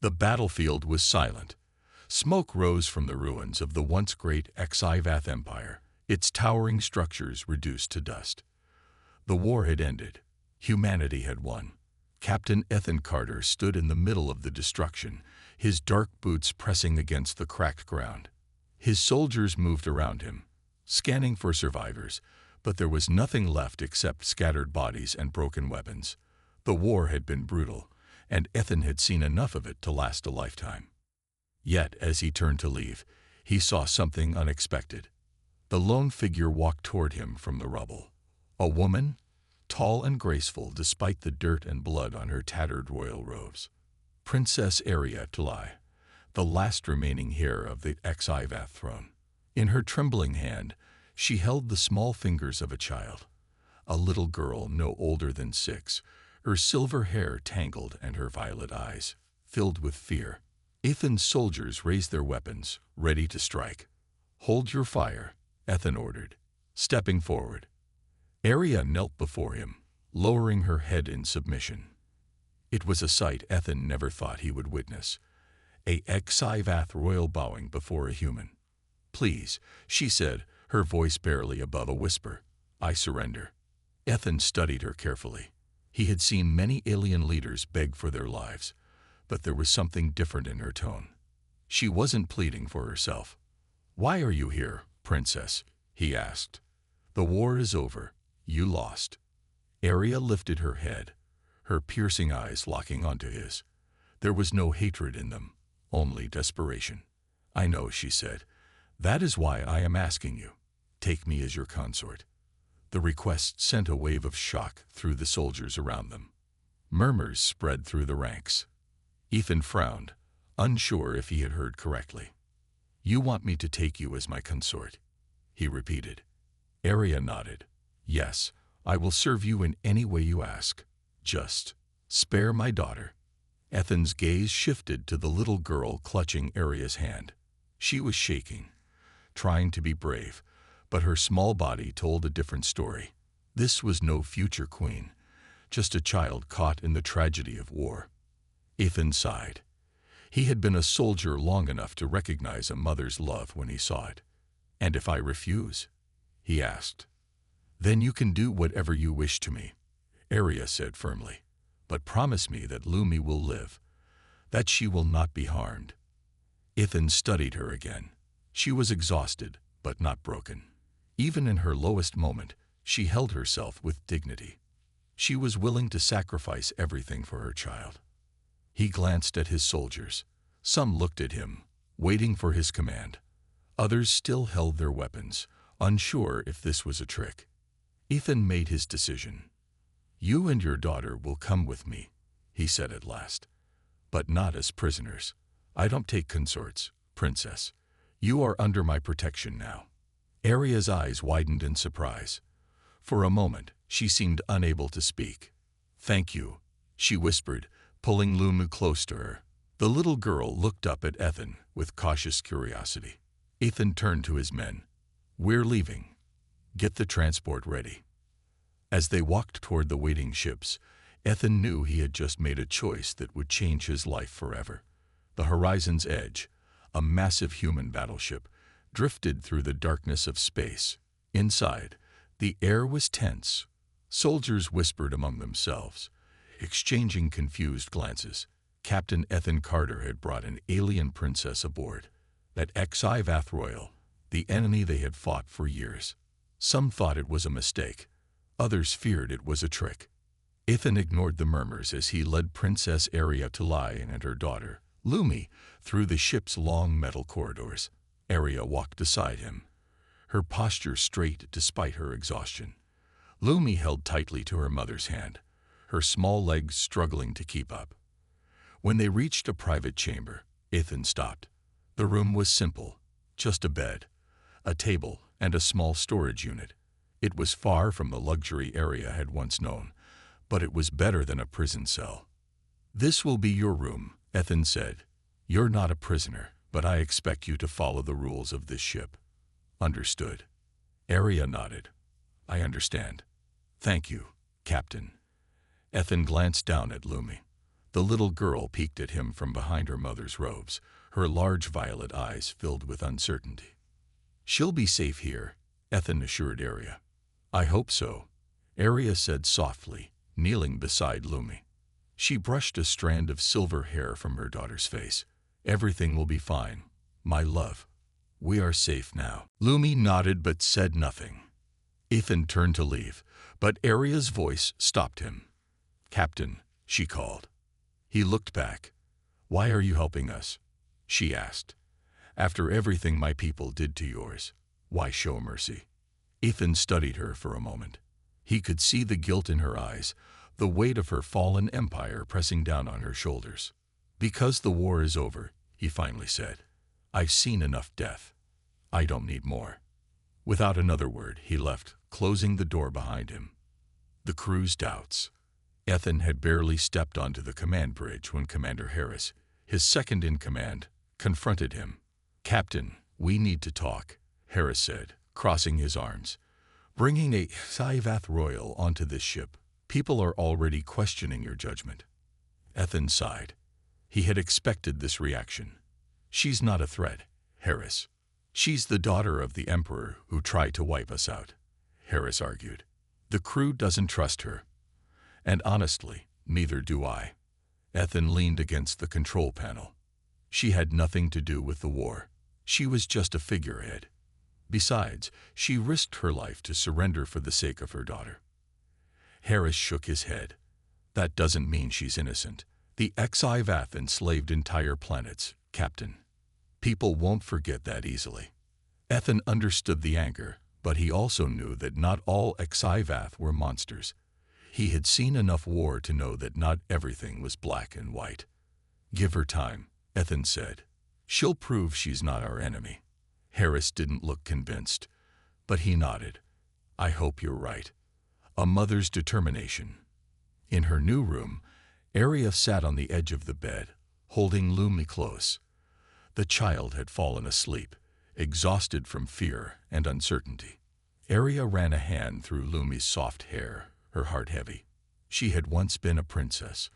The battlefield was silent. Smoke rose from the ruins of the once great HFY Empire, its towering structures reduced to dust. The war had ended. Humanity had won. Captain Ethan Carter stood in the middle of the destruction, his dark boots pressing against the cracked ground. His soldiers moved around him, scanning for survivors, but there was nothing left except scattered bodies and broken weapons. The war had been brutal, and Ethan had seen enough of it to last a lifetime. Yet, as he turned to leave, he saw something unexpected. The lone figure walked toward him from the rubble. A woman, tall and graceful despite the dirt and blood on her tattered royal robes. Princess Arya Tulai, the last remaining heir of the HFY throne. In her trembling hand, she held the small fingers of a child, a little girl no older than 6, her silver hair tangled and her violet eyes filled with fear. Ethan's soldiers raised their weapons, ready to strike. "Hold your fire," Ethan ordered, stepping forward. Arya knelt before him, lowering her head in submission. It was a sight Ethan never thought he would witness. A HFY royal bowing before a human. "Please," she said, her voice barely above a whisper. "I surrender." Ethan studied her carefully. He had seen many alien leaders beg for their lives, but there was something different in her tone. She wasn't pleading for herself. "Why are you here, princess?" he asked. "The war is over. You lost." Arya lifted her head, her piercing eyes locking onto his. There was no hatred in them, only desperation. "I know," she said. "That is why I am asking you. Take me as your consort." The request sent a wave of shock through the soldiers around them. Murmurs spread through the ranks. Ethan frowned, unsure if he had heard correctly. "You want me to take you as my consort?" he repeated. Arya nodded. "Yes, I will serve you in any way you ask. Just spare my daughter." Ethan's gaze shifted to the little girl clutching Arya's hand. She was shaking, trying to be brave, but her small body told a different story. This was no future queen, just a child caught in the tragedy of war. Ethan sighed. He had been a soldier long enough to recognize a mother's love when he saw it. "And if I refuse?" he asked. "Then you can do whatever you wish to me," Arya said firmly. "But promise me that Lumi will live, that she will not be harmed." Ethan studied her again. She was exhausted, but not broken. Even in her lowest moment, she held herself with dignity. She was willing to sacrifice everything for her child. He glanced at his soldiers. Some looked at him, waiting for his command. Others still held their weapons, unsure if this was a trick. Ethan made his decision. "You and your daughter will come with me," he said at last. "But not as prisoners. I don't take consorts, princess. You are under my protection now." Arya's eyes widened in surprise. For a moment, she seemed unable to speak. "Thank you," she whispered, pulling Lumi close to her. The little girl looked up at Ethan with cautious curiosity. Ethan turned to his men. "We're leaving. Get the transport ready." As they walked toward the waiting ships, Ethan knew he had just made a choice that would change his life forever. The horizon's edge, a massive human battleship, drifted through the darkness of space. Inside, the air was tense. Soldiers whispered among themselves, exchanging confused glances. Captain Ethan Carter had brought an alien princess aboard. That HFY Royal, the enemy they had fought for years. Some thought it was a mistake. Others feared it was a trick. Ethan ignored the murmurs as he led Princess Arya Tulai and her daughter, Lumi, through the ship's long metal corridors. Arya walked beside him, her posture straight despite her exhaustion. Lumi held tightly to her mother's hand, her small legs struggling to keep up. When they reached a private chamber, Ethan stopped. The room was simple, just a bed, a table, and a small storage unit. It was far from the luxury Arya had once known, but it was better than a prison cell. "This will be your room," Ethan said. "You're not a prisoner, but I expect you to follow the rules of this ship." "Understood." Arya nodded. "I understand. Thank you, Captain." Ethan glanced down at Lumi. The little girl peeked at him from behind her mother's robes, her large violet eyes filled with uncertainty. "She'll be safe here," Ethan assured Arya. "I hope so," Arya said softly, kneeling beside Lumi. She brushed a strand of silver hair from her daughter's face. "Everything will be fine, my love. We are safe now." Lumi nodded but said nothing. Ethan turned to leave, but Arya's voice stopped him. "Captain," she called. He looked back. "Why are you helping us?" she asked. "After everything my people did to yours, why show mercy?" Ethan studied her for a moment. He could see the guilt in her eyes, the weight of her fallen empire pressing down on her shoulders. "Because the war is over," he finally said. "I've seen enough death. I don't need more." Without another word, he left, closing the door behind him. The crew's doubts. Ethan had barely stepped onto the command bridge when Commander Harris, his second in command, confronted him. "Captain, we need to talk," Harris said, crossing his arms. "Bringing a Sci-Fi royal onto this ship. People are already questioning your judgment." Ethan sighed. He had expected this reaction. "She's not a threat, Harris. She's the daughter of the Emperor who tried to wipe us out," Harris argued. "The crew doesn't trust her. And honestly, neither do I." Ethan leaned against the control panel. "She had nothing to do with the war. She was just a figurehead. Besides, she risked her life to surrender for the sake of her daughter." Harris shook his head. "That doesn't mean she's innocent. The Xivath enslaved entire planets, Captain. People won't forget that easily." Ethan understood the anger, but he also knew that not all Xivath were monsters. He had seen enough war to know that not everything was black and white. "Give her time," Ethan said. "She'll prove she's not our enemy." Harris didn't look convinced, but he nodded. "I hope you're right." A mother's determination. In her new room, Arya sat on the edge of the bed, holding Lumi close. The child had fallen asleep, exhausted from fear and uncertainty. Arya ran a hand through Lumi's soft hair, her heart heavy. She had once been a princess,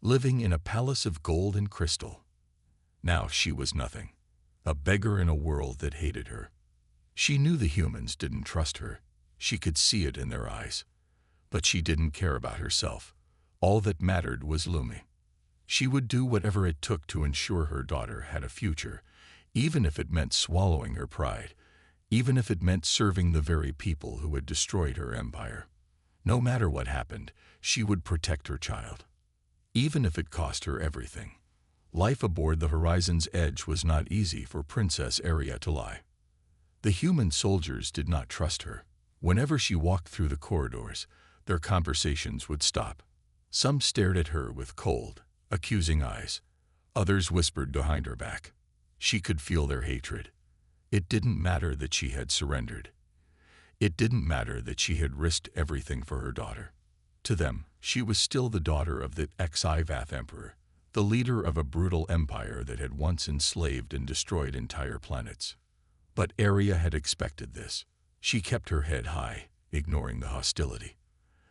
living in a palace of gold and crystal. Now she was nothing, a beggar in a world that hated her. She knew the humans didn't trust her. She could see it in their eyes. But she didn't care about herself. All that mattered was Lumi. She would do whatever it took to ensure her daughter had a future, even if it meant swallowing her pride, even if it meant serving the very people who had destroyed her empire. No matter what happened, she would protect her child, even if it cost her everything. Life aboard the Horizon's Edge was not easy for Princess Arya to lie. The human soldiers did not trust her. Whenever she walked through the corridors, their conversations would stop. Some stared at her with cold, accusing eyes. Others whispered behind her back. She could feel their hatred. It didn't matter that she had surrendered. It didn't matter that she had risked everything for her daughter. To them, she was still the daughter of the Xivath Emperor, the leader of a brutal empire that had once enslaved and destroyed entire planets. But Arya had expected this. She kept her head high, ignoring the hostility.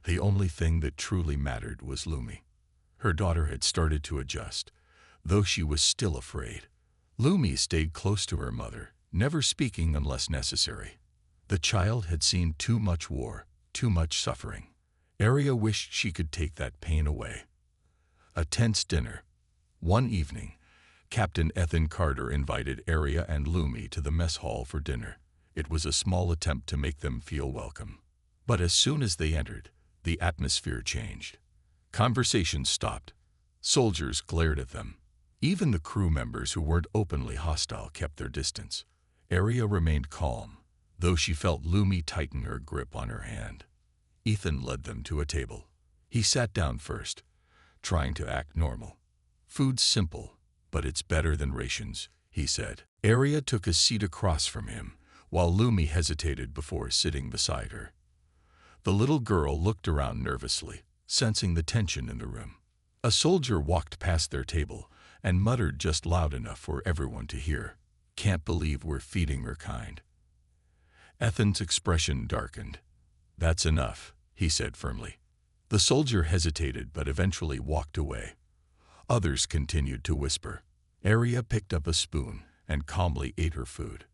The only thing that truly mattered was Lumi. Her daughter had started to adjust, though she was still afraid. Lumi stayed close to her mother, never speaking unless necessary. The child had seen too much war, too much suffering. Arya wished she could take that pain away. A tense dinner. One evening, Captain Ethan Carter invited Arya and Lumi to the mess hall for dinner. It was a small attempt to make them feel welcome. But as soon as they entered, the atmosphere changed. Conversations stopped. Soldiers glared at them. Even the crew members who weren't openly hostile kept their distance. Arya remained calm, though she felt Lumi tighten her grip on her hand. Ethan led them to a table. He sat down first, trying to act normal. "Food's simple, but it's better than rations," he said. Arya took a seat across from him, while Lumi hesitated before sitting beside her. The little girl looked around nervously, sensing the tension in the room. A soldier walked past their table and muttered just loud enough for everyone to hear, "Can't believe we're feeding her kind." Ethan's expression darkened. "That's enough," he said firmly. The soldier hesitated but eventually walked away. Others continued to whisper. Arya picked up a spoon and calmly ate her food.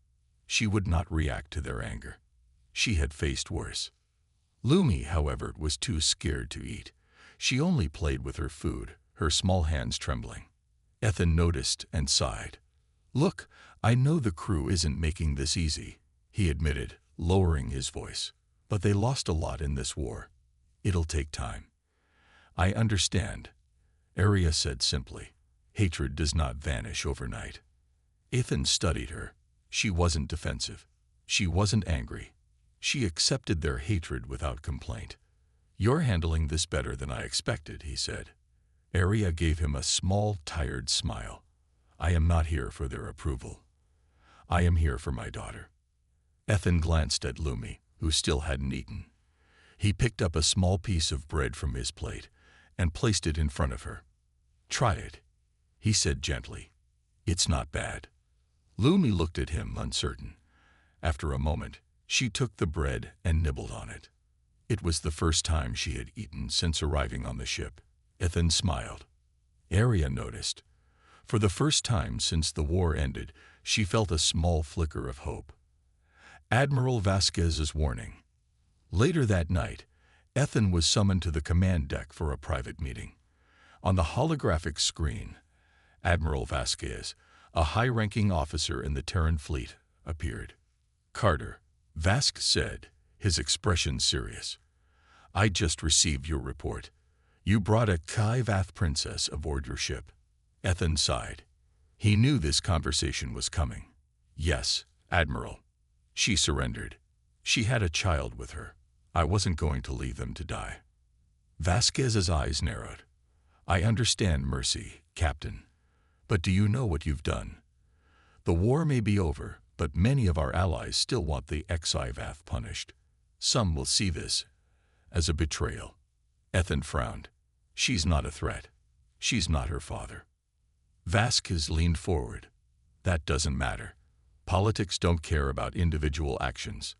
She would not react to their anger. She had faced worse. Lumi, however, was too scared to eat. She only played with her food, her small hands trembling. Ethan noticed and sighed. "Look, I know the crew isn't making this easy," he admitted, lowering his voice. "But they lost a lot in this war. It'll take time." "I understand," Arya said simply. "Hatred does not vanish overnight." Ethan studied her. She wasn't defensive. She wasn't angry. She accepted their hatred without complaint. "You're handling this better than I expected," he said. Arya gave him a small, tired smile. "I am not here for their approval. I am here for my daughter." Ethan glanced at Lumi, who still hadn't eaten. He picked up a small piece of bread from his plate and placed it in front of her. "Try it," he said gently. "It's not bad." Lumi looked at him, uncertain. After a moment, she took the bread and nibbled on it. It was the first time she had eaten since arriving on the ship. Ethan smiled. Arya noticed. For the first time since the war ended, she felt a small flicker of hope. Admiral Vasquez's warning. Later that night, Ethan was summoned to the command deck for a private meeting. On the holographic screen, Admiral Vasquez, a high-ranking officer in the Terran fleet, appeared. "Carter," Vasquez said, his expression serious. "I just received your report. You brought a Kai-Vath princess aboard your ship." Ethan sighed. He knew this conversation was coming. "Yes, Admiral. She surrendered. She had a child with her. I wasn't going to leave them to die." Vasquez's eyes narrowed. "I understand mercy, Captain. But do you know what you've done? The war may be over, but many of our allies still want the Sci-Fi punished. Some will see this as a betrayal." Ethan frowned. "She's not a threat. She's not her father." Vasquez leaned forward. "That doesn't matter. Politics don't care about individual actions.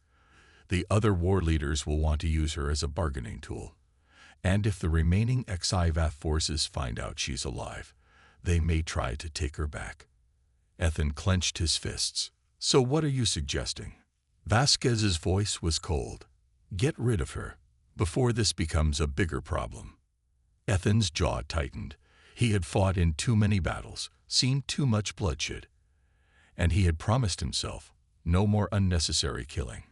The other war leaders will want to use her as a bargaining tool. And if the remaining Sci-Fi forces find out she's alive, they may try to take her back." Ethan clenched his fists. "So what are you suggesting?" Vasquez's voice was cold. "Get rid of her, before this becomes a bigger problem." Ethan's jaw tightened. He had fought in too many battles, seen too much bloodshed. And he had promised himself no more unnecessary killing.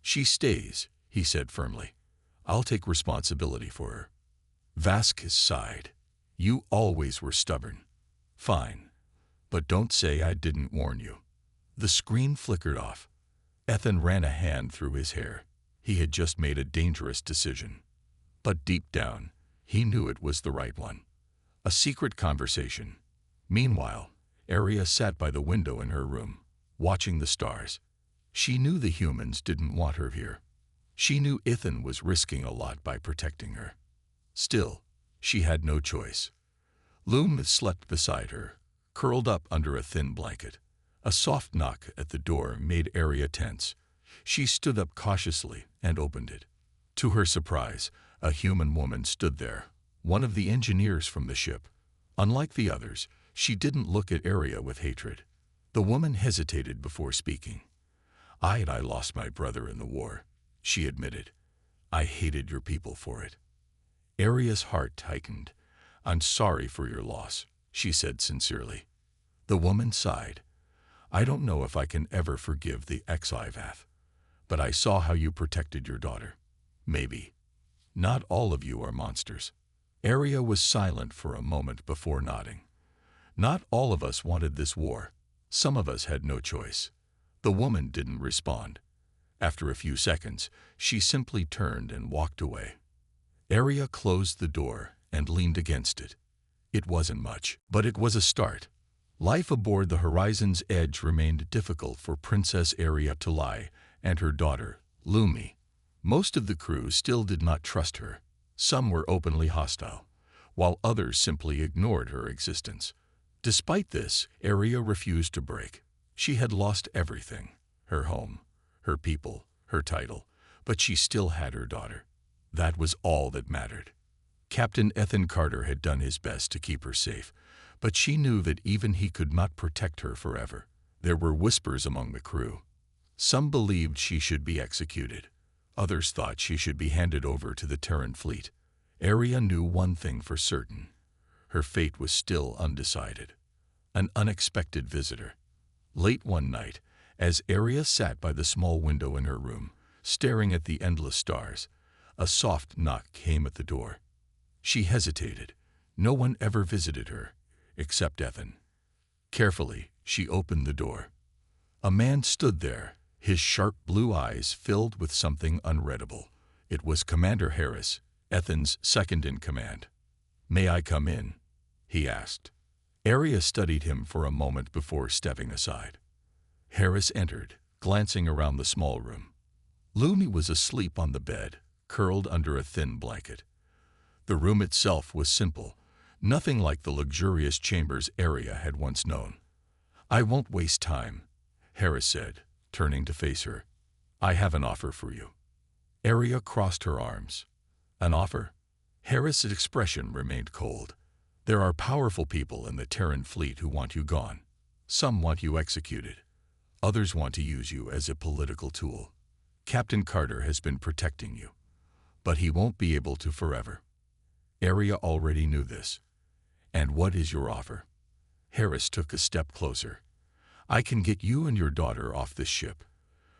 "She stays," he said firmly. "I'll take responsibility for her." Vasquez sighed. "You always were stubborn." "Fine. But don't say I didn't warn you." The screen flickered off. Ethan ran a hand through his hair. He had just made a dangerous decision. But deep down, he knew it was the right one. A secret conversation. Meanwhile, Arya sat by the window in her room, watching the stars. She knew the humans didn't want her here. She knew Ethan was risking a lot by protecting her. Still, she had no choice. Loom slept beside her, curled up under a thin blanket. A soft knock at the door made Arya tense. She stood up cautiously and opened it. To her surprise, a human woman stood there, one of the engineers from the ship. Unlike the others, she didn't look at Arya with hatred. The woman hesitated before speaking. I lost my brother in the war," she admitted. "I hated your people for it." Arya's heart tightened. "I'm sorry for your loss," she said sincerely. The woman sighed. "I don't know if I can ever forgive the Sci-Fi, but I saw how you protected your daughter. Maybe. Not all of you are monsters." Arya was silent for a moment before nodding. "Not all of us wanted this war. Some of us had no choice." The woman didn't respond. After a few seconds, she simply turned and walked away. Arya closed the door and leaned against it. It wasn't much, but it was a start. Life aboard the Horizon's Edge remained difficult for Princess Arya Talai and her daughter, Lumi. Most of the crew still did not trust her. Some were openly hostile, while others simply ignored her existence. Despite this, Arya refused to break. She had lost everything: her home, her people, her title, but she still had her daughter. That was all that mattered. Captain Ethan Carter had done his best to keep her safe, but she knew that even he could not protect her forever. There were whispers among the crew. Some believed she should be executed. Others thought she should be handed over to the Terran fleet. Arya knew one thing for certain. Her fate was still undecided. An unexpected visitor. Late one night, as Arya sat by the small window in her room, staring at the endless stars, a soft knock came at the door. She hesitated. No one ever visited her, except Ethan. Carefully, she opened the door. A man stood there, his sharp blue eyes filled with something unreadable. It was Commander Harris, Ethan's second-in-command. "May I come in?" he asked. Arya studied him for a moment before stepping aside. Harris entered, glancing around the small room. Lumi was asleep on the bed, curled under a thin blanket. The room itself was simple, nothing like the luxurious chambers Arya had once known. "I won't waste time," Harris said, turning to face her. "I have an offer for you." Arya crossed her arms. "An offer?" Harris's expression remained cold. "There are powerful people in the Terran fleet who want you gone. Some want you executed. Others want to use you as a political tool. Captain Carter has been protecting you, but he won't be able to forever." Arya already knew this. "And what is your offer?" Harris took a step closer. "I can get you and your daughter off this ship.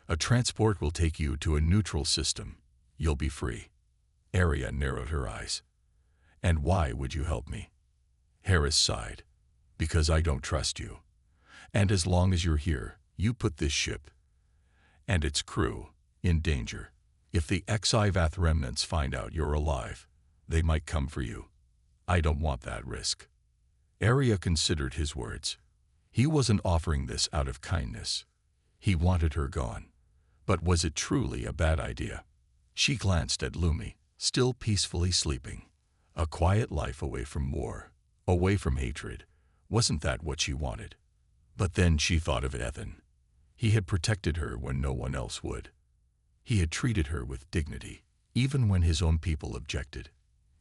A transport will take you to a neutral system. You'll be free." Arya narrowed her eyes. "And why would you help me?" Harris sighed. "Because I don't trust you. And as long as you're here, you put this ship and its crew in danger. If the Xivath remnants find out you're alive, they might come for you. I don't want that risk." Arya considered his words. He wasn't offering this out of kindness. He wanted her gone. But was it truly a bad idea? She glanced at Lumi, still peacefully sleeping. A quiet life away from war, away from hatred. Wasn't that what she wanted? But then she thought of Ethan. He had protected her when no one else would. He had treated her with dignity, even when his own people objected.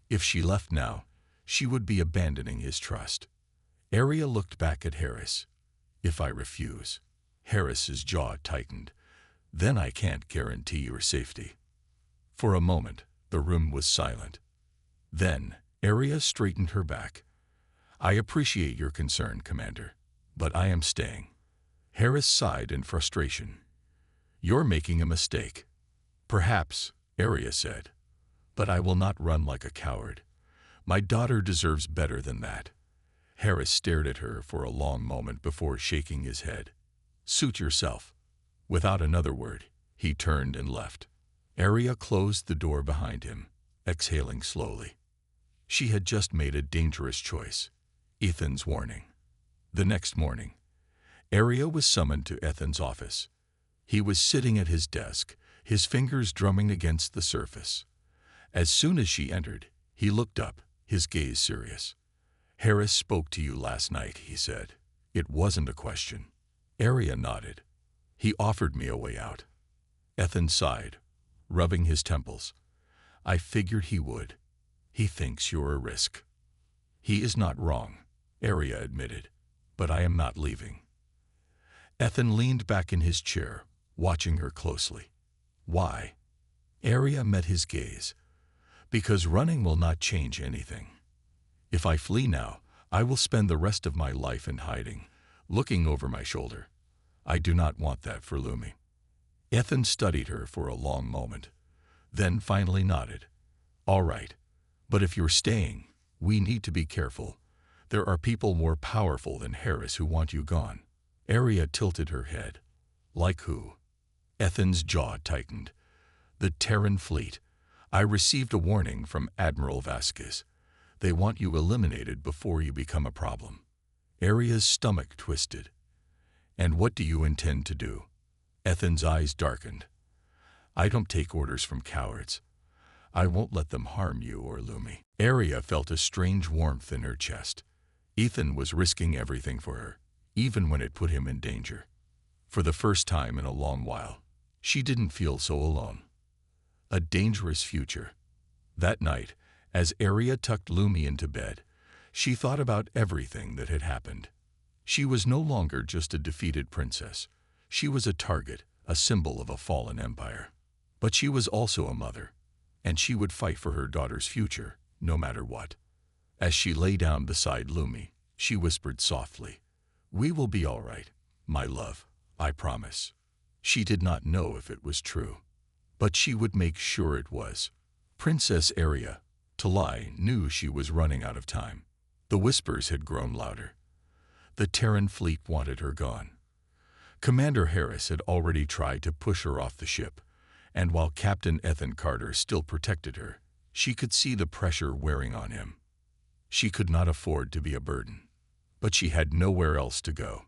If she left now, she would be abandoning his trust. Arya looked back at Harris. "If I refuse," Harris's jaw tightened, "then I can't guarantee your safety." For a moment, the room was silent. Then, Arya straightened her back. "I appreciate your concern, Commander, but I am staying." Harris sighed in frustration. "You're making a mistake." "Perhaps," Arya said, "but I will not run like a coward. My daughter deserves better than that." Harris stared at her for a long moment before shaking his head. "Suit yourself." Without another word, he turned and left. Arya closed the door behind him, exhaling slowly. She had just made a dangerous choice. Ethan's warning. The next morning, Arya was summoned to Ethan's office. He was sitting at his desk, his fingers drumming against the surface. As soon as she entered, he looked up, his gaze serious. "Harris spoke to you last night," he said. "It wasn't a question." Arya nodded. "He offered me a way out." Ethan sighed, rubbing his temples. "I figured he would. He thinks you're a risk." "He is not wrong," Arya admitted, "but I am not leaving." Ethan leaned back in his chair, watching her closely. "Why?" Arya met his gaze. "Because running will not change anything. If I flee now, I will spend the rest of my life in hiding, looking over my shoulder. I do not want that for Lumi." Ethan studied her for a long moment, then finally nodded. "All right, but if you're staying, we need to be careful. There are people more powerful than Harris who want you gone." Arya tilted her head. "Like who?" Ethan's jaw tightened. "The Terran fleet. I received a warning from Admiral Vasquez. They want you eliminated before you become a problem." Arya's stomach twisted. "And what do you intend to do?" Ethan's eyes darkened. "I don't take orders from cowards. I won't let them harm you or Lumi." Arya felt a strange warmth in her chest. Ethan was risking everything for her, even when it put him in danger. For the first time in a long while, she didn't feel so alone. A dangerous future. That night, As Arya tucked Lumi into bed, she thought about everything that had happened. She was no longer just a defeated princess. She was a target, a symbol of a fallen empire. But she was also a mother, and she would fight for her daughter's future, no matter what. As she lay down beside Lumi, she whispered softly, "We will be all right, my love, I promise." She did not know if it was true, but she would make sure it was. Princess Arya, Talai, knew she was running out of time. The whispers had grown louder. The Terran fleet wanted her gone. Commander Harris had already tried to push her off the ship, and while Captain Ethan Carter still protected her, she could see the pressure wearing on him. She could not afford to be a burden, but she had nowhere else to go.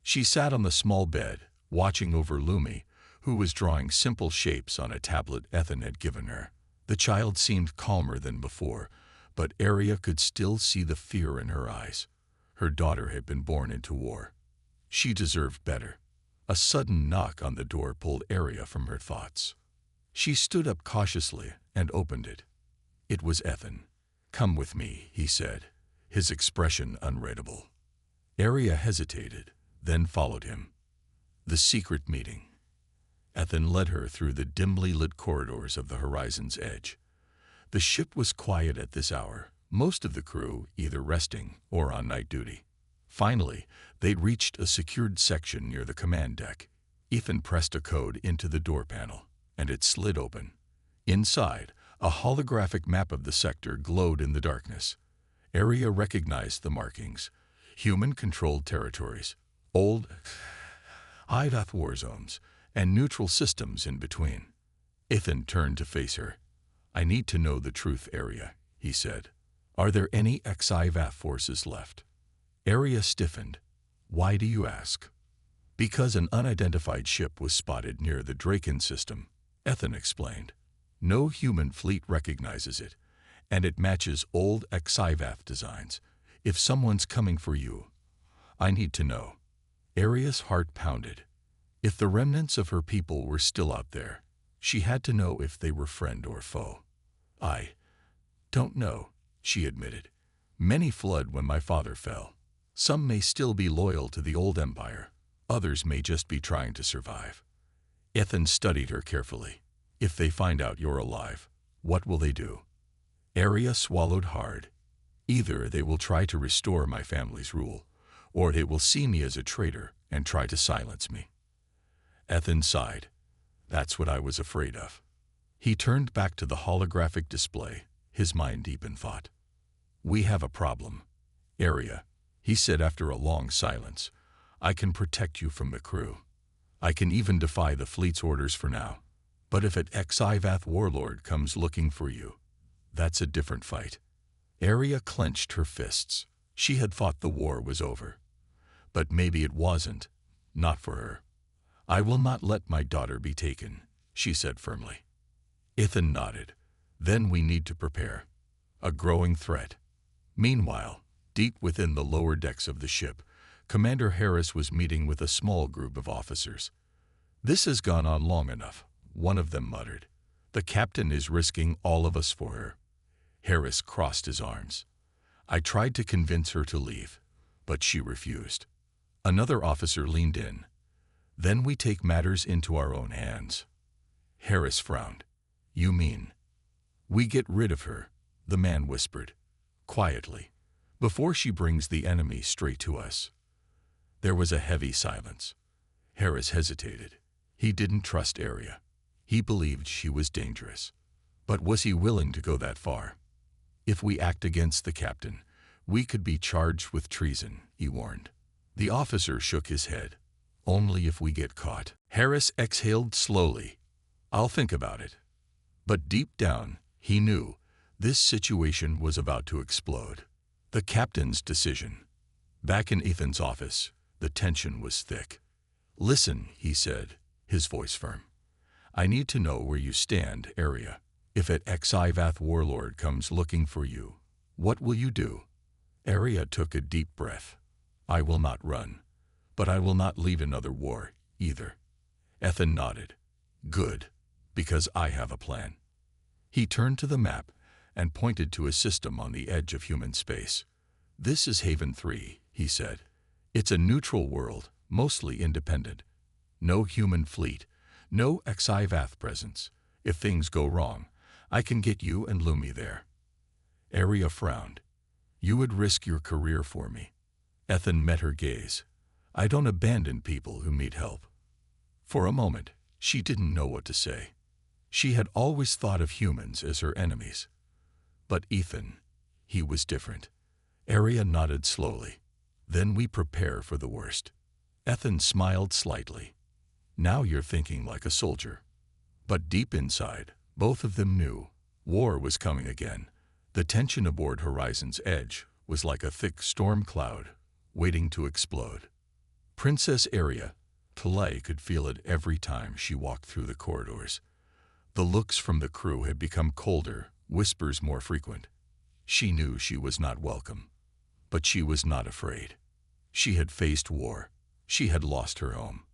She sat on the small bed, watching over Lumi, who was drawing simple shapes on a tablet Ethan had given her. The child seemed calmer than before, but Arya could still see the fear in her eyes. Her daughter had been born into war. She deserved better. A sudden knock on the door pulled Arya from her thoughts. She stood up cautiously and opened it. It was Ethan. "Come with me," he said, his expression unreadable. Arya hesitated, then followed him. The secret meeting. Ethan led her through the dimly lit corridors of the horizon's edge. The ship was quiet at this hour, most of the crew either resting or on night duty. Finally, they'd reached a secured section near the command deck. Ethan pressed a code into the door panel, and it slid open. Inside, a holographic map of the sector glowed in the darkness. Arya recognized the markings: human-controlled territories, old HFY war zones, and neutral systems in between. Ethan turned to face her. "I need to know the truth, Arya," he said. "Are there any HFY forces left?" Arya stiffened. "Why do you ask?" "Because an unidentified ship was spotted near the Draken system," Ethan explained. "No human fleet recognizes it, and it matches old HFY designs. If someone's coming for you, I need to know." Arya's heart pounded. If the remnants of her people were still out there, she had to know if they were friend or foe. "I don't know," she admitted. "Many fled when my father fell. Some may still be loyal to the old empire. Others may just be trying to survive." Ethan studied her carefully. "If they find out you're alive, what will they do?" Arya swallowed hard. "Either they will try to restore my family's rule, or they will see me as a traitor and try to silence me." Ethan sighed. "That's what I was afraid of." He turned back to the holographic display, his mind deep in thought. "We have a problem, Arya," he said after a long silence. "I can protect you from the crew. I can even defy the fleet's orders for now. But if an HFY warlord comes looking for you, that's a different fight." Arya clenched her fists. She had thought the war was over. But maybe it wasn't, not for her. "I will not let my daughter be taken," she said firmly. Ethan nodded. "Then we need to prepare. A growing threat." Meanwhile, deep within the lower decks of the ship, Commander Harris was meeting with a small group of officers. "This has gone on long enough," one of them muttered. "The captain is risking all of us for her." Harris crossed his arms. "I tried to convince her to leave, but she refused." Another officer leaned in. "Then we take matters into our own hands." Harris frowned. "You mean?" "We get rid of her," the man whispered, quietly, "before she brings the enemy straight to us." There was a heavy silence. Harris hesitated. He didn't trust Arya. He believed she was dangerous. But was he willing to go that far? "If we act against the captain, we could be charged with treason," he warned. The officer shook his head. "Only if we get caught." Harris exhaled slowly. "I'll think about it." But deep down, he knew this situation was about to explode. The captain's decision. Back in Ethan's office, the tension was thick. "Listen," he said, his voice firm. "I need to know where you stand, Arya. If an HFY warlord comes looking for you, what will you do?" Arya took a deep breath. "I will not run, but I will not lead another war, either." Ethan nodded. "Good, because I have a plan." He turned to the map, and pointed to a system on the edge of human space. "This is Haven 3, he said. "It's a neutral world, mostly independent. No human fleet, no Xivath presence. If things go wrong, I can get you and Lumi there." Arya frowned. "You would risk your career for me." Ethan met her gaze. "I don't abandon people who need help." For a moment, she didn't know what to say. She had always thought of humans as her enemies. But Ethan, he was different. Arya nodded slowly. "Then we prepare for the worst." Ethan smiled slightly. "Now you're thinking like a soldier." But deep inside, both of them knew war was coming again. The tension aboard Horizon's Edge was like a thick storm cloud waiting to explode. Princess Arya, Talay could feel it every time she walked through the corridors. The looks from the crew had become colder, whispers more frequent. She knew she was not welcome, but she was not afraid. She had faced war. She had lost her home.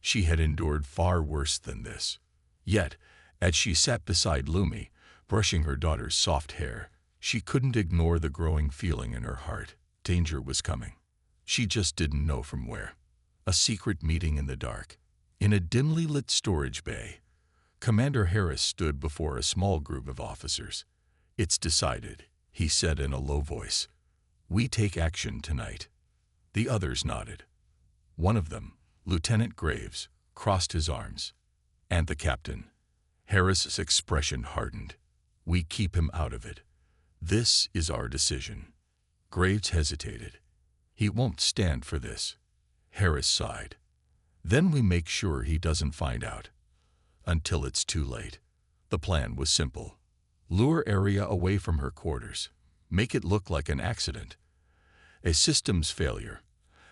She had endured far worse than this. Yet, as she sat beside Lumi, brushing her daughter's soft hair, she couldn't ignore the growing feeling in her heart. Danger was coming. She just didn't know from where. A secret meeting in the dark. In a dimly lit storage bay, Commander Harris stood before a small group of officers. "It's decided," he said in a low voice. "We take action tonight." The others nodded. One of them, Lieutenant Graves, crossed his arms. "And the captain?" Harris's expression hardened. "We keep him out of it. This is our decision." Graves hesitated. "He won't stand for this." Harris sighed. "Then we make sure he doesn't find out. Until it's too late." The plan was simple. Lure Arya away from her quarters. Make it look like an accident. A systems failure.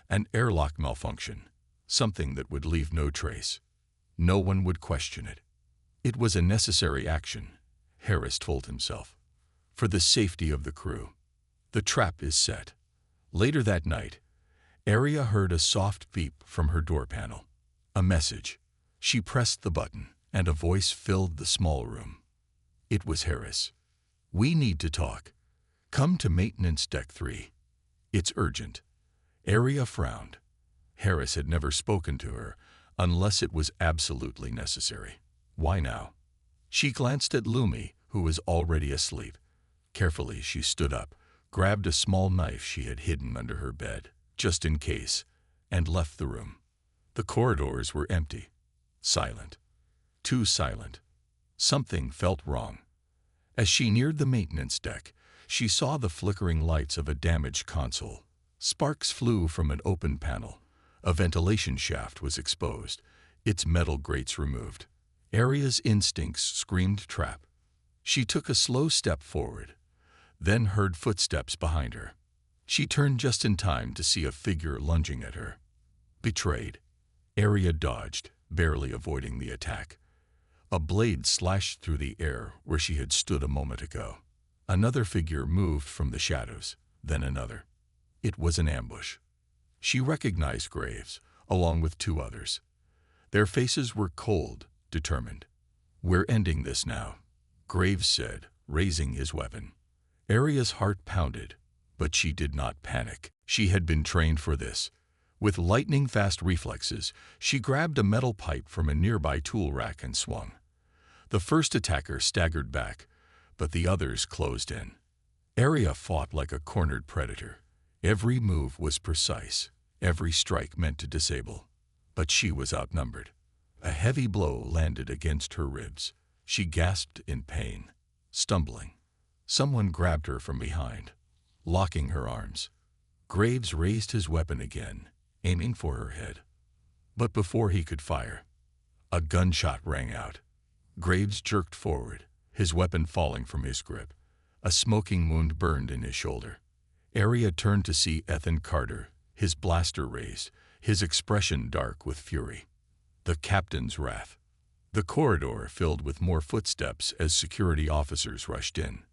An airlock malfunction. Something that would leave no trace. No one would question it. It was a necessary action, Harris told himself, for the safety of the crew. The trap is set. Later that night, Arya heard a soft beep from her door panel. A message. She pressed the button, and a voice filled the small room. It was Harris. "We need to talk. Come to maintenance deck 3. It's urgent." Arya frowned. Harris had never spoken to her unless it was absolutely necessary. Why now? She glanced at Lumi, who was already asleep. Carefully, she stood up, grabbed a small knife she had hidden under her bed, just in case, and left the room. The corridors were empty. Silent. Too silent. Something felt wrong. As she neared the maintenance deck, she saw the flickering lights of a damaged console. Sparks flew from an open panel. A ventilation shaft was exposed, its metal grates removed. Arya's instincts screamed trap. She took a slow step forward, then heard footsteps behind her. She turned just in time to see a figure lunging at her. Betrayed. Arya dodged, barely avoiding the attack. A blade slashed through the air where she had stood a moment ago. Another figure moved from the shadows, then another. It was an ambush. She recognized Graves, along with 2 others. Their faces were cold, determined. "We're ending this now," Graves said, raising his weapon. Arya's heart pounded, but she did not panic. She had been trained for this. With lightning-fast reflexes, she grabbed a metal pipe from a nearby tool rack and swung. The first attacker staggered back, but the others closed in. Arya fought like a cornered predator. Every move was precise, every strike meant to disable. But she was outnumbered. A heavy blow landed against her ribs. She gasped in pain, stumbling. Someone grabbed her from behind, locking her arms. Graves raised his weapon again, aiming for her head. But before he could fire, a gunshot rang out. Graves jerked forward, his weapon falling from his grip. A smoking wound burned in his shoulder. Arya turned to see Ethan Carter, his blaster raised, his expression dark with fury. The captain's wrath. The corridor filled with more footsteps as security officers rushed in.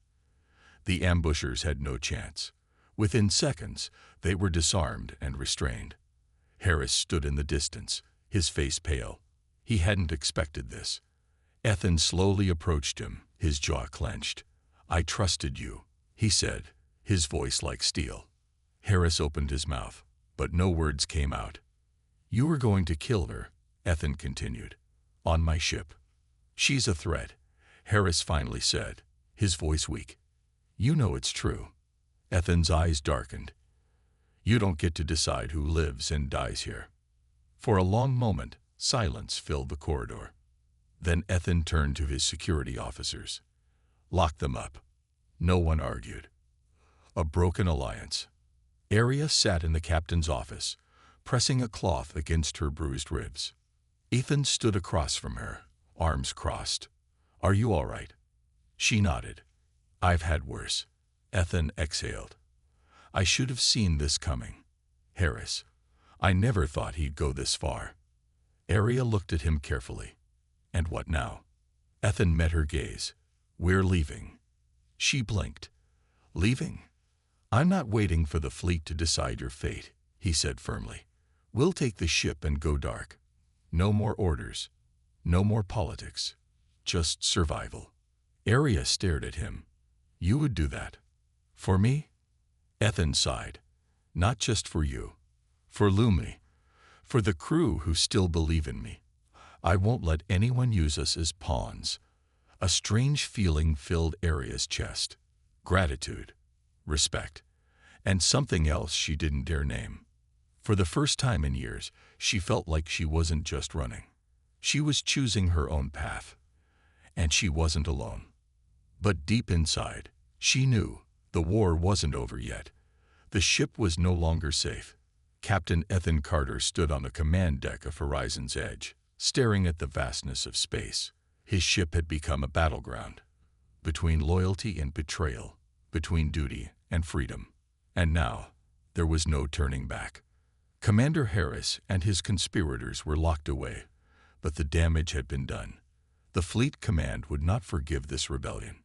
The ambushers had no chance. Within seconds, they were disarmed and restrained. Harris stood in the distance, his face pale. He hadn't expected this. Ethan slowly approached him, his jaw clenched. I trusted you, he said, his voice like steel. Harris opened his mouth, but no words came out. You were going to kill her, Ethan continued. On my ship. She's a threat, Harris finally said, his voice weak. You know it's true. Ethan's eyes darkened. You don't get to decide who lives and dies here. For a long moment, silence filled the corridor. Then Ethan turned to his security officers. Lock them up. No one argued. A broken alliance. Arya sat in the captain's office, pressing a cloth against her bruised ribs. Ethan stood across from her, arms crossed. Are you all right? She nodded. I've had worse. Ethan exhaled. I should have seen this coming. Harris. I never thought he'd go this far. Arya looked at him carefully. And what now? Ethan met her gaze. We're leaving. She blinked. Leaving? I'm not waiting for the fleet to decide your fate, he said firmly. We'll take the ship and go dark. No more orders. No more politics. Just survival. Arya stared at him. You would do that? For me? Ethan sighed. Not just for you. For Lumi. For the crew who still believe in me. I won't let anyone use us as pawns. A strange feeling filled Arya's chest. Gratitude. Respect. And something else she didn't dare name. For the first time in years, she felt like she wasn't just running. She was choosing her own path. And she wasn't alone. But deep inside, she knew the war wasn't over yet. The ship was no longer safe. Captain Ethan Carter stood on the command deck of Horizon's Edge, staring at the vastness of space. His ship had become a battleground. Between loyalty and betrayal, between duty and freedom. And now, there was no turning back. Commander Harris and his conspirators were locked away, but the damage had been done. The fleet command would not forgive this rebellion.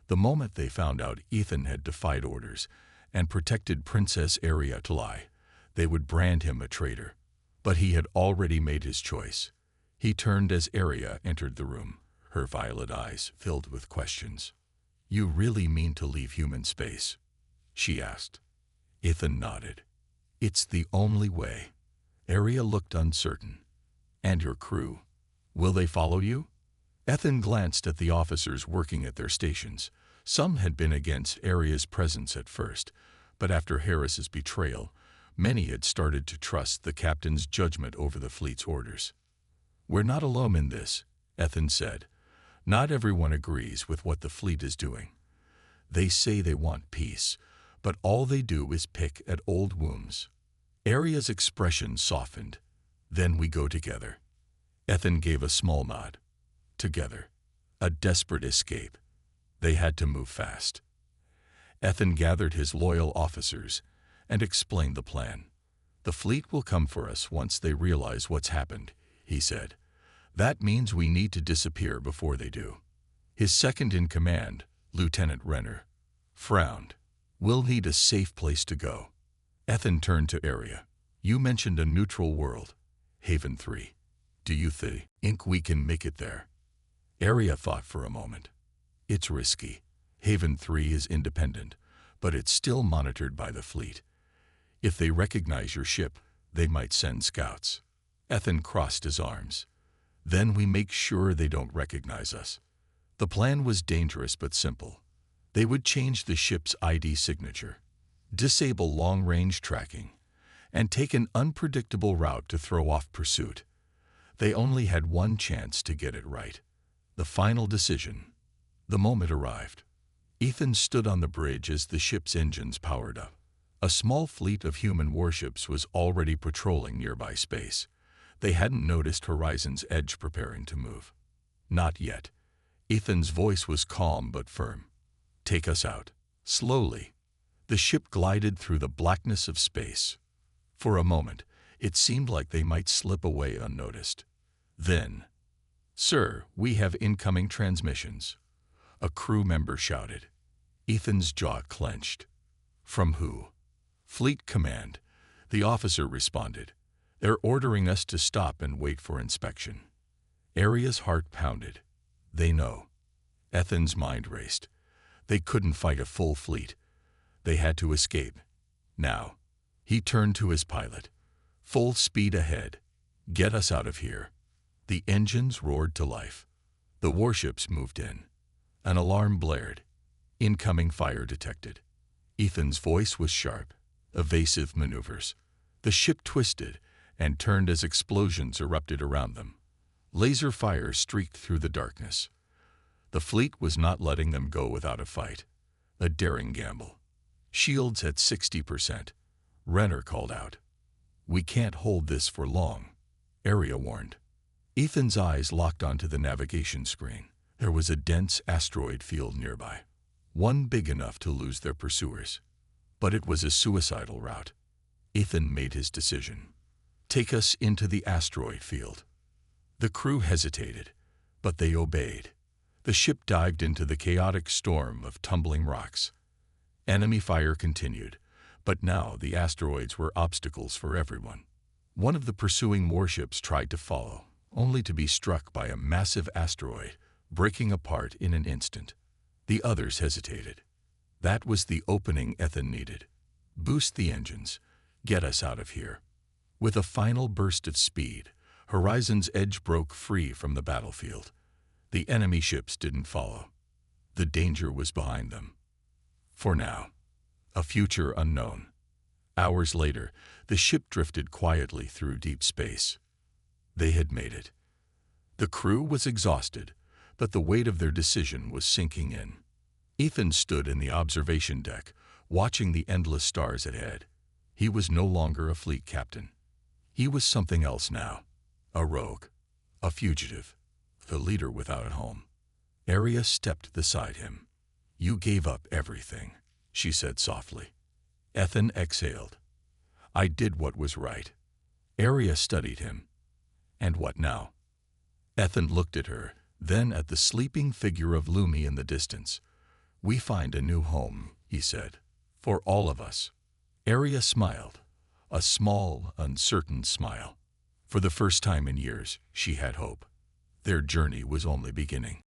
The moment they found out Ethan had defied orders and protected Princess Arya Talai, they would brand him a traitor. But he had already made his choice. He turned as Arya entered the room, her violet eyes filled with questions. You really mean to leave human space? She asked. Ethan nodded. It's the only way. Arya looked uncertain. And your crew? Will they follow you? Ethan glanced at the officers working at their stations. Some had been against Arya's presence at first, but after Harris's betrayal, many had started to trust the captain's judgment over the fleet's orders. We're not alone in this, Ethan said. Not everyone agrees with what the fleet is doing. They say they want peace, but all they do is pick at old wounds. Arya's expression softened. Then we go together. Ethan gave a small nod. Together. A desperate escape. They had to move fast. Ethan gathered his loyal officers and explained the plan. The fleet will come for us once they realize what's happened, he said. That means we need to disappear before they do. His second-in-command, Lieutenant Renner, frowned. We'll need a safe place to go. Ethan turned to Arya. You mentioned a neutral world. Haven 3. Do you think we can make it there? Arya thought for a moment. It's risky. Haven 3 is independent, but it's still monitored by the fleet. If they recognize your ship, they might send scouts. Ethan crossed his arms. Then we make sure they don't recognize us. The plan was dangerous but simple. They would change the ship's ID signature, disable long-range tracking, and take an unpredictable route to throw off pursuit. They only had one chance to get it right. The final decision. The moment arrived. Ethan stood on the bridge as the ship's engines powered up. A small fleet of human warships was already patrolling nearby space. They hadn't noticed Horizon's Edge preparing to move. Not yet. Ethan's voice was calm but firm. Take us out. Slowly. The ship glided through the blackness of space. For a moment, it seemed like they might slip away unnoticed. Then, Sir, we have incoming transmissions. A crew member shouted. Ethan's jaw clenched. From who? Fleet Command. The officer responded. They're ordering us to stop and wait for inspection. Arya's heart pounded. They know. Ethan's mind raced. They couldn't fight a full fleet. They had to escape. Now, he turned to his pilot. Full speed ahead. Get us out of here. The engines roared to life. The warships moved in. An alarm blared. Incoming fire detected. Ethan's voice was sharp. Evasive maneuvers. The ship twisted and turned as explosions erupted around them. Laser fire streaked through the darkness. The fleet was not letting them go without a fight. A daring gamble. Shields at 60%. Renner called out. "We can't hold this for long," Arya warned. Ethan's eyes locked onto the navigation screen. There was a dense asteroid field nearby, one big enough to lose their pursuers. But it was a suicidal route. Ethan made his decision. "Take us into the asteroid field." The crew hesitated, but they obeyed. The ship dived into the chaotic storm of tumbling rocks. Enemy fire continued, but now the asteroids were obstacles for everyone. One of the pursuing warships tried to follow, only to be struck by a massive asteroid, breaking apart in an instant. The others hesitated. That was the opening Ethan needed. Boost the engines. Get us out of here. With a final burst of speed, Horizon's edge broke free from the battlefield. The enemy ships didn't follow. The danger was behind them. For now. A future unknown. Hours later, the ship drifted quietly through deep space. They had made it. The crew was exhausted, but the weight of their decision was sinking in. Ethan stood in the observation deck, watching the endless stars ahead. He was no longer a fleet captain. He was something else now. A rogue. A fugitive. The leader without a home. Arya stepped beside him. "You gave up everything," she said softly. Ethan exhaled. "I did what was right." Arya studied him. "And what now?" Ethan looked at her, then at the sleeping figure of Lumi in the distance. "We find a new home," he said. "For all of us." Arya smiled. A small, uncertain smile. For the first time in years, she had hope. Their journey was only beginning.